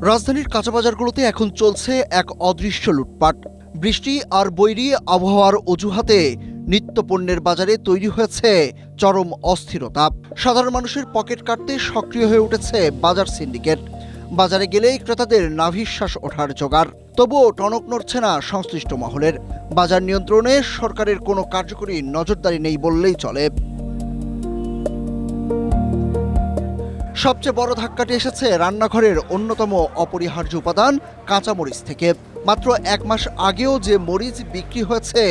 রাজধানীর কাঁচাবাজারগুলোতে এখন চলছে এক অদৃশ্য লুটপাট। বৃষ্টি আর বৈরী আবহাওয়ার অজুহাতে নিত্যপণ্যের বাজারে তৈরি হয়েছে চরম অস্থিরতা। সাধারণ মানুষের পকেট কাটতে সক্রিয় হয়ে উঠেছে বাজার সিন্ডিকেট। বাজারে গেলেই ক্রেতাদের নাভিশ্বাস ওঠার জোগাড়। তবুও টনক নড়ছে না সংশ্লিষ্ট মহলের। বাজার নিয়ন্ত্রণে সরকারের কোনো কার্যকরী নজরদারি নেই বললেই চলে। সবচেয়ে বড় ধাক্কাটি এসেছে রান্নাঘরের অন্যতম অপরিহার্য উপাদান কাঁচামরিচ থেকে। মাত্র এক মাস আগেও যে মরিচ বিক্রি হয়েছে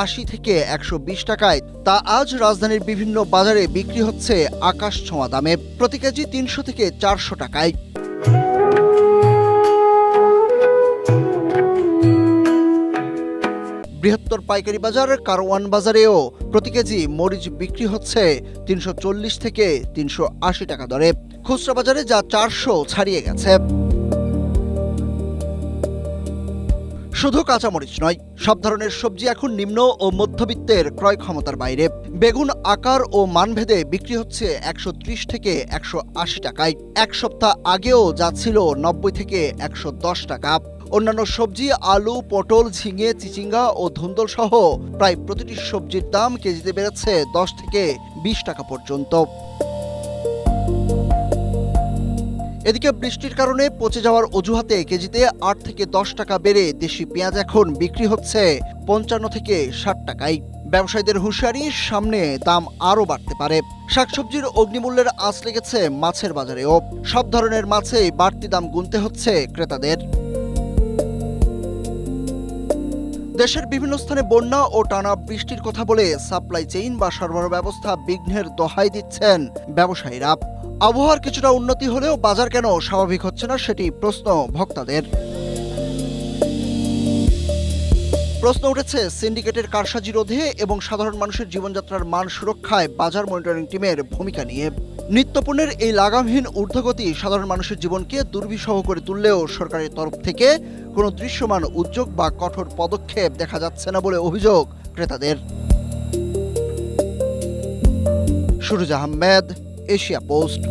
৮০ থেকে ১২০ টাকায়, তা আজ রাজধানীর বিভিন্ন বাজারে বিক্রি হচ্ছে আকাশ ছোঁয়া দামে, প্রতি কেজি ৩০০ থেকে ৪০০ টাকায়। বৃহত্তর পাইকারি বাজার কারওয়ান বাজারেও প্রতি কেজি মরিচ বিক্রি হচ্ছে ৩৪০ থেকে ৩৮০ টাকা দরে। খুচরা বাজারে যা ৪০০ ছাড়িয়ে গেছে। শুধু কাঁচামরিচ নয়, সব ধরনের সবজি এখন নিম্ন ও মধ্যবিত্তের ক্রয় ক্ষমতার বাইরে। বেগুন আকার ও মানভেদে বিক্রি হচ্ছে ১৩০ থেকে ১৮০ টাকায়। এক সপ্তাহ আগেও যা ছিল ৯০ থেকে ১১০ টাকা। অন্যান্য সবজি আলু, পটল, ঝিঙে, চিচিঙ্গা ও ধুন্দল সহ প্রায় প্রতিটি সবজির দাম কেজিতে বেড়েছে ১০ থেকে ২০ টাকা পর্যন্ত। এদিকে বৃষ্টির কারণে পচে যাওয়ার অজুহাতে কেজিতে ৮ থেকে ১০ টাকা বেড়ে দেশি পেঁয়াজ এখন বিক্রি হচ্ছে ৫৫ থেকে ৬০ টাকায়। ব্যবসায়ীদের হুঁশিয়ারি, সামনে দাম আরও বাড়তে পারে। শাকসবজির অগ্নিমূল্যের আঁচ লেগেছে মাছের বাজারেও। সব ধরনের মাছেই বাড়তি দাম গুনতে হচ্ছে ক্রেতাদের। দেশের বিভিন্ন স্থানে বন্যা ও টানা বৃষ্টির কথা বলে সাপ্লাই চেইন বা সরবরাহ ব্যবস্থা বিঘ্নের দোহাই দিচ্ছেন ব্যবসায়ীরা। আবহাওয়ার কিছুটা উন্নতি হলেও বাজার কেন স্বাভাবিক হচ্ছে না, সেটি প্রশ্ন ভোক্তাদের। প্রশ্ন উঠেছে সিন্ডিকেটের কারসাজি রোধে এবং সাধারণ মানুষের জীবনযাত্রার মান সুরক্ষায় বাজার মনিটরিং টিমের ভূমিকা নিয়ে। নিত্যপণ্যের এই লাগামহীন ঊর্ধ্বগতি সাধারণ মানুষের জীবনকে দুর্বিষহ করে তুললেও সরকারের তরফ থেকে কোনো দৃশ্যমান উদ্যোগ বা কঠোর পদক্ষেপ দেখা যাচ্ছে না বলে অভিযোগ ক্রেতাদের। Suraj Ahmed, Asia post.